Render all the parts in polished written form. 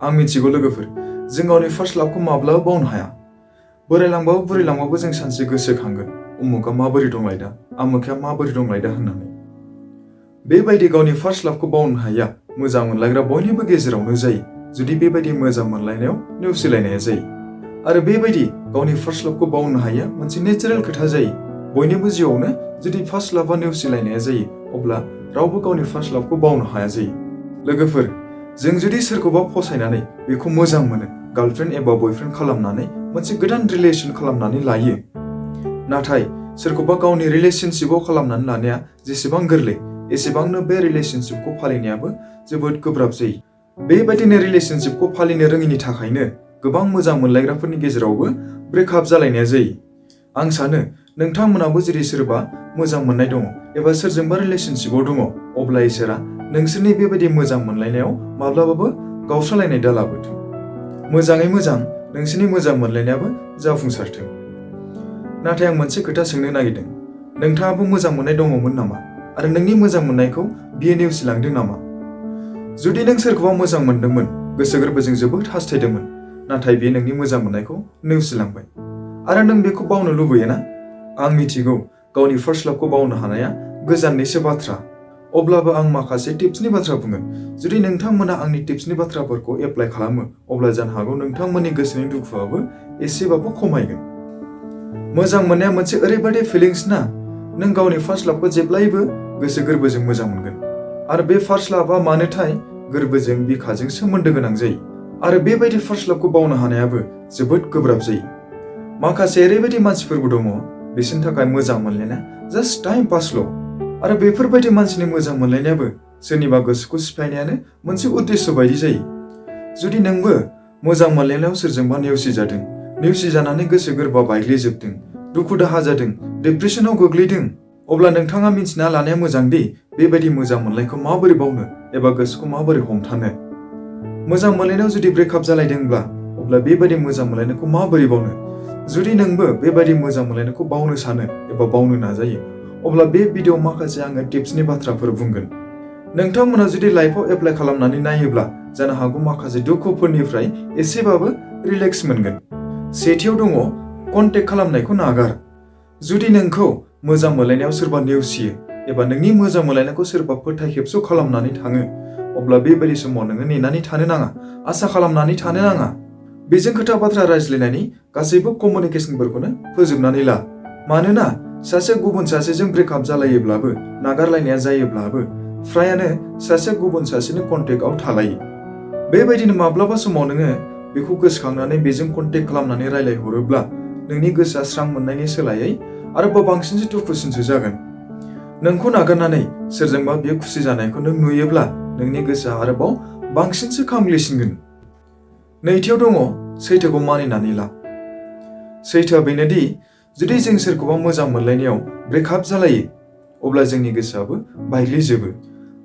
आं मिथिगौ लोगोफोर, जों गावनि फार्स्ट लाभखौ माब्लाबा बावनो हाया। बोरायलांबाबो बुरैलांबाबो जों सानसे गोसोखांगोन उमुका माबोरै दंलाय दा, आमुखाया माबोरै दंलाय दा होननानै। बेबायदि गावनि फार्स्ट लाभखौ बावनो हाया मोजां मोनलायग्रा बयनिबो गेजेरावनो जायो, जुदि बेबायदि मोजां मोनलायनायाव नेवसिलायनाया जायो। आरो बेबायदि गावनि फार्स्ट लाभखौ बावनो हाया मोनसे नेचारेल खोथा जायो। बयनिबो जिउआवनो जुदि फार्स्ट लाभा नेवसिलायनाया जायो, अब्ला रावबो गावनि फार्स्ट लाभखौ बावनो हाया जायो। लोगोफोर, जों जुदि सोरखौबा फसायनानै बेखौ मोजां मोनो, गार्लफ्रेन्ड एबा बयफ्रेन्ड खालामनानै मोनसे गोदान रिलेसन खालामनानै लायो। नाथाय सोरखौबा गावनि रिलेशनशिपआव खालामनानै लानाया जेसेबां गोरलै, एसेबांनो बे रिलेशनशिपखौ फालिनायाबो जोबोद गोब्राब जायो। बेबायदिनो रिलेशनशिपखौ फालिनो रोङिनि थाखायनो गोबां मोजां मोनलायग्राफोरनि गेजेरावबो ब्रेकआप जालायनाया जायो। आं सानो नोंथांमोनाबो जुदि सोरबा मोजां मोननाय दङ एबा सोरजोंबा रिलेशनशिपआव दङ, अब्ला इसोरा नोंसोरनि बेबायदि मोजां मोनलायनायाव माब्लाबाबो गावस्रालायनाय दालाबोथों। मोजाङै मोजां नोंसोरनि मोजां मोनलायनायाबो जाफुंसारथों। नाथाय आं मोनसे खोथा सोंनो नागिरदों, नोंथाङाबो मोजां मोननाय दङमोन नामा? आरो नोंनि मोजां मोननायखौ बियो नेवसिलांदों नामा? जुदि नों सोरखौबा मोजां मोनदोंमोन, गोसो गोरबोजों जोबोद हास्थायदोंमोन, नाथाय बियो नोंनि मोजां मोननायखौ नेवसिलांबाय, आरो नों बेखौ बावनो लुबैयोना? आं मिथिगौ गावनि फार्स्ट लाभखौ बावनो हानाया गोजाननिसो बाथ्रा। अब्लाबो आं माखासे टिप्सनि बाथ्रा बुंगोन। जुदि नोंथांमोना आंनि टिप्सनि बाथ्राफोरखौ एप्लाइ खालामो, अब्ला जानो हागौ नोंथांमोननि गोसोनि दुखुआबो एसेबाबो खमायगोन। मोजां मोननाया मोनसे ओरैबायदि फिलिंस ना, नों गावनि फार्स्ट लाभखौ जेब्लायबो गोसो गोरबोजों मोजां मोनगोन। आरो बे फार्स्ट लाभा मानोथाय गोरबोजों बिखाजों सोमोन्दो गोनां जायो। आरो बेबायदि फार्स्ट लाभखौ बावनो हानायाबो जोबोद गोब्राब जायो। माखासे ओरैबायदि मानसिफोरबो दङ, बिसोरनि थाखाय मोजां मोनलायनाया जास्ट टाइम पासल'। आरो बेफोरबायदि मानसिनि मोजां मोनलायनायाबो सोरनिबा गोसोखौ सिफायनायानो मोनसे उद्देश्य बायदि जायो। जुदि नोंबो मोजां मोनलायनायाव सोरजोंबा नेवसिजादों, नेवसिजानानै गोसो गोरबोआ बायग्लिजोबदों, दुखु दाहा जादों, डिप्रेसनाव गोग्लैदों, अब्ला नोंथाङा मिन्थिना लानाया मोजां दि बेबायदि मोजां मोनलायखौ माबोरै बावनो एबा गोसोखौ माबोरै हमथानो। मोजां मोनलायनायाव जुदि ब्रेकआप जालायदोंब्ला, अब्ला बेबायदि मोजां मोनलायनायखौ माबोरै बावनो? जुदि नोंबो बेबायदि मोजां मोनलायनायखौ बावनो सानो एबा बावनो नाजायो, अब्ला बे भिडिअ'आव माखासे आङो टिप्सनि बाथ्राफोर बुंगोन। नोंथांमोना जुदि लाइफआव एप्लाइ खालामनानै नायोब्ला जानो हागौ माखासे दुखुफोरनिफ्राय एसेबाबो रिलेक्स मोनगोन। सेथियाव दङ कन्टेक्ट खालामनायखौ नागार। जुदि नोंखौ मोजां मोनलायनायाव सोरबा नेवसियो एबा नोंनि मोजां मोनलायनायखौ सोरबा फोथायखेबस' खालामनानै थाङो, अब्ला बेबायदि समाव नोङो नेनानै थानो नाङा, आसा खालामनानै थानो नाङा। बेजों खोथा बाथ्रा रायज्लायनायनि गासैबो कमिउनिकेसनफोरखौनो फोजोबनानै ला। मानोना सासे गुबुन सासेजों ब्रेकआप जालायोब्लाबो, नागारलायनाया जायोब्लाबो फ्रायानो सासे गुबुन सासेनि कन्टेक्टआव थालायो। बेबायदिनो माब्लाबा समाव नोङो बेखौ गोसोखांनानै बेजों कन्टेक्ट खालामनानै रायलायहरोब्ला नोंनि गोसोआ स्रां मोननायनि सोलायै आरोबाव बांसिनसो दुखुसिनसो जागोन। नोंखौ नागारनानै सोरजोंबा बियो खुसि जानायखौ नों नुयोब्ला नोंनि गोसोआ आरोबाव बांसिनसो खामग्लिसिनगोन। नैथियाव दङ सैथोखौ मानिनानै ला। सैथोआ बेनोदि जुदि जों सोरखौबा मोजां मोनलायनायाव ब्रेकआप जालायो, अब्ला जोंनि गोसोआबो बायग्लिजोबो।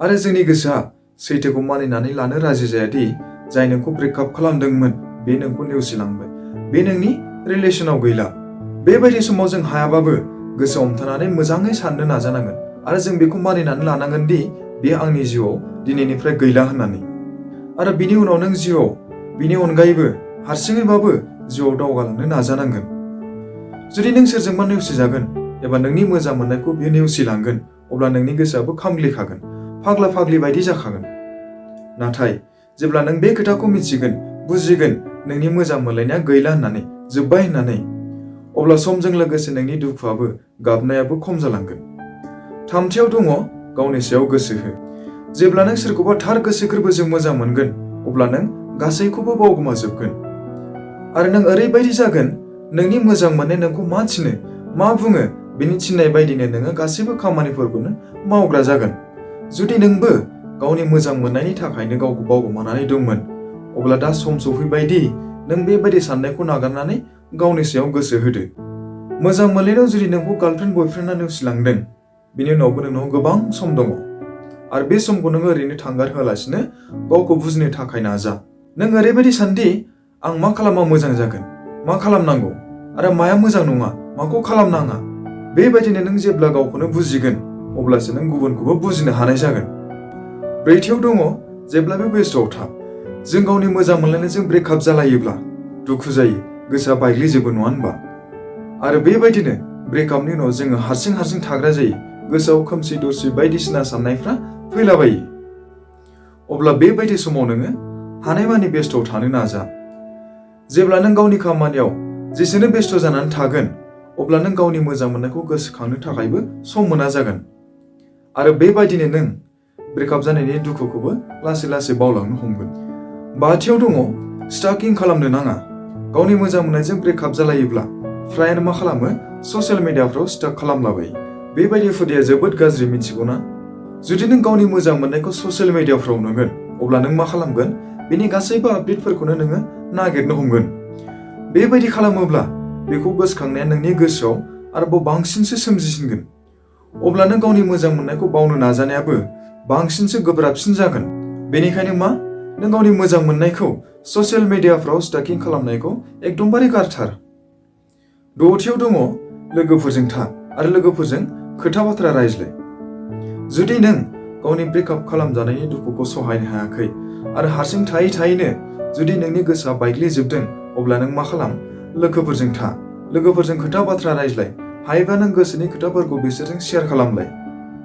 आरो जोंनि गोसोआ सैथोखौ मानिनानै लानो राजि जायादि जाय नोंखौ ब्रेकआप खालामदोंमोन बे नोंखौ नेवसिलांबाय, बे नोंनि रिलेसनाव गैला। बेबायदि समाव जों हायाबाबो गोसो हमथानानै मोजाङै साननो नाजानांगोन आरो जों बेखौ मानिनानै लानांगोन दि बे आंनि जिउआव दिनैनिफ्राय गैला होननानै। आरो बिनि उनाव नों जिउआव बिनि अनगायैबो हारसिङैबाबो जिउआव दावगालांनो नाजानांगोन। जुदि नों सोरजोंबा नेवसिजागोन एबा नोंनि मोजां मोननायखौ बियो नेवसिलांगोन, अब्ला नोंनि गोसोआबो खामग्लिखागोन, फाग्ला फाग्लि बायदि जाखागोन। नाथाय जेब्ला नों बे खोथाखौ मिथिगोन, बुजिगोन नोंनि मोजां मोनलायनाया गैला होननानै, जोब्बाय होननानै, अब्ला समजों लोगोसे नोंनि दुखुआबो गाबनायाबो खम जालांगोन। थामथियाव दङ गावनि सायाव गोसो हो। जेब्ला नों सोरखौबा थार गोसो गोरबोजों मोजां मोनगोन, अब्ला नों गासैखौबो बावगोमाजोबगोन। आरो नों ओरैबायदि जागोन, नोंनि मोजां मोननाय नोंखौ मा थिनो, मा बुङो, बिनि थिननाय बायदिनो नोङो गासैबो खामानिफोरखौनो मावग्रा जागोन। जुदि नोंबो गावनि मोजां मोननायनि थाखायनो गावखौ बावगोमानानै दंमोन, अब्ला दा सम सफैबाय दि नों बेबायदि साननायखौ नागारनानै गावनि सायाव गोसो होदो। मोजां मोनलायनायाव जुदि नोंखौ गार्लफ्रेन्ड बयफ्रेन्डआ नेवसिलांदों, बिनि उनावबो नोंनाव गोबां सम दङ। आरो बे समखौ नोङो ओरैनो थांगार होआलासिनो गावखौ बुजिनो थाखाय नाजा। नों ओरैबायदि सानदि आं मा खालामबा मोजां जागोन, मा खालामनांगौ, आरो माया मोजां नङा, माखौ खालामनाङा। बेबायदिनो नों जेब्ला गावखौनो बुजिगोन, अब्लासो नों गुबुनखौबो बुजिनो हानाय जागोन। ब्रैथियाव दङ जेब्लाबो बेस्थ'आव था। जों गावनि मोजां मोनलायनायजों ब्रेकआप जालायोब्ला दुखु जायो, गोसोआ बायग्लिजोबो नङा होनबा? आरो बेबायदिनो ब्रेकआपनि उनाव जोङो हारसिं थाग्रा जायो, गोसोआव खोमसि दरसि बायदिसिना साननायफ्रा फैलाबायो। अब्ला बेबायदि समाव नोङो हानायमानि बेस्थ'आव थानो नाजा। जेब्ला नों गावनि खामानियाव जेसेनो बेस्थ' जानानै थागोन, अब्ला नों गावनि मोजां मोननायखौ गोसोखांनो थाखायबो सम मोना जागोन। आरो बेबायदिनो नों ब्रेकआप जानायनि दुखुखौबो लासै बावलांनो हमगोन। 5थियाव दङ स्टाकिं खालामनो नाङा। गावनि मोजां मोननायजों ब्रेकआप जालायोब्ला फ्रायानो मा खालामो, ससियेल मिडियाफ्राव स्टाक खालामलाबायो। बेबायदि हुदाया जोबोद गाज्रि, मिथिगौना? जुदि नों गावनि मोजां मोननायखौ ससियेल मिडियाफ्राव नुगोन, अब्ला नों मा खालामगोन, बेनि गासैबो आपडेटफोरखौनो नोङो नागिरनो हमगोन। बेबायदि खालामोब्ला बेखौ गोसोखांनाया नोंनि गोसोआव आरोबाव बांसिनसो सोमजिसिनगोन। अब्ला नों गावनि मोजां मोननायखौ बावनो नाजानायाबो बांसिनसो गोब्राबसिन जागोन। बेनिखायनो मा, नों गावनि मोजां मोननायखौ ससियेल मिडियाफ्राव स्टाकिं खालामनायखौ एकदमबारे गारथार। 6थियाव दङ लोगोफोरजों था आरो लोगोफोरजों खोथा बाथ्रा रायज्लाय। जुदि नों गावनि ब्रेकआप खालामजानायनि दुखुखौ सहायनो हायाखै आरो हारसिं थायैनो जुदि नोंनि गोसोआ बायग्लिजोबदों, अब्ला नों मा खालाम, लोगोफोरजों था, लोगोफोरजों खोथा बाथ्रा रायज्लाय। हायोबा नों गोसोनि खोथाफोरखौ बिसोरजों शेयार खालामलाय।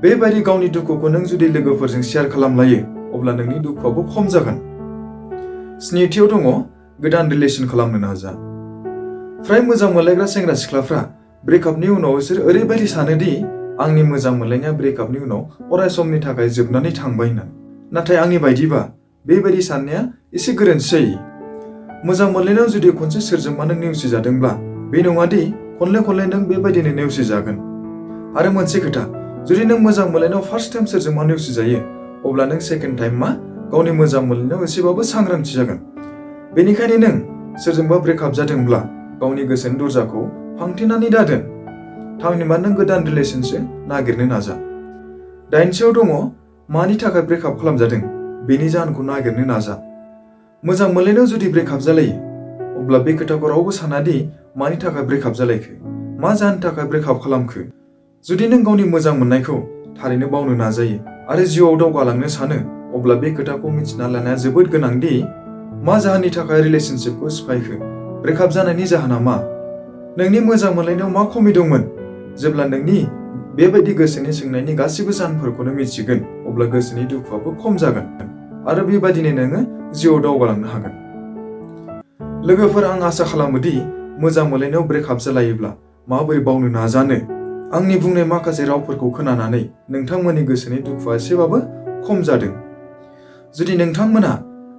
बेबायदि गावनि दुखुखौ नों जुदि लोगोफोरजों शेयार खालामलायो, अब्ला नोंनि दुखुआबो खम जागोन। 7थियाव दङ गोदान रिलेसन खालामनो नाजा। फ्राय मोजां मोनलायग्रा सेंग्रा सिख्लाफ्रा ब्रेकआपनि उनाव बिसोर ओरैबायदि सानोदि आंनि मोजां मोनलायनाया ब्रेकआपनि उनाव अराय समनि थाखाय जोबनानै थांबाय होनना। नाथाय आंनि बायदिबा बेबायदि साननाया एसे गोरोन्थि जायो। मोजां मोनलायनायाव जुदि खनसे सोरजोंबा नों नेवसिजादोंब्ला बे नङादि खनले नों बेबायदिनो नेवसिजागोन। आरो मोनसे खोथा, जुदि नों मोजां मोनलायनायाव फार्स्ट टाइम सोरजोंबा नेवसिजायो, अब्ला नों सेकेन्ड टाइम मा, गावनि मोजां मोनलायनायाव एसेबाबो सांग्रांथि जागोन। बेनिखायनो नों सोरजोंबा ब्रेकआप जादोंब्ला गावनि गोसोनि दरजाखौ फांथेनानै दादोन। थामहिनबा नों गोदान रिलेसनसो नागिरनो नाजा। 8थियाव दङ मानि थाखाय ब्रेकआप खालामजादों बेनि जाहोनखौ नागिरनो नाजा। मोजां मोनलायनायाव जुदि ब्रेकआप जालायो, अब्ला बे खोथाखौ रावबो सानादि मानि थाखाय ब्रेकआप जालायखो, मा जाहोननि थाखाय ब्रेकआप खालामखो। जुदि नों गावनि मोजां मोननायखौ थारैनो बावनो नाजायो आरो जिउआव दावगालांनो सानो, अब्ला बे खोथाखौ मिथिना लानाया जोबोद गोनांदि मा जाहोननि थाखाय रिलेसनशिपखौ सिफायखो, ब्रेकआप जानायनि जाहोना मा, नोंनि मोजां मोनलायनायाव मा खमि दंमोन। जेब्ला नोंनि बेबायदि गोसोनि सोंनायनि गासैबो जाहोनफोरखौनो मिथिगोन, अब्ला गोसोनि दुखुआबो खम जागोन आरो बेबायदिनो नोङो जिउआव दावगालांनो हागोन। लोगोफोर, आं आसा खालामोदि मोजां मोनलायनायाव ब्रेकआप जालायोब्ला माबोरै बावनो नाजानो, आंनि बुंनाय माखासे रावफोरखौ खोनानानै नोंथांमोननि गोसोनि दुखुआ एसेबाबो खम जादों। जुदि नोंथांमोना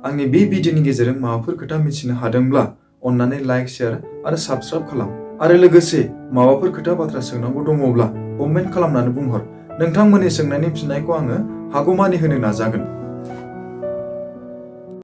आंनि बे भिडिअनि गेजेरजों माबाफोर खोथा मिथिनो हादोंब्ला अन्नानै लाइक, शेयार आरो साबस्क्राइब खालाम। आरो लोगोसे माबाफोर खोथा बाथ्रा सोंनांगौ दङब्ला कमेन्ट खालामनानै बुंहर। नोंथांमोननि सोंनायनि फिननायखौ आङो हागौमानि होनो नाजागोन।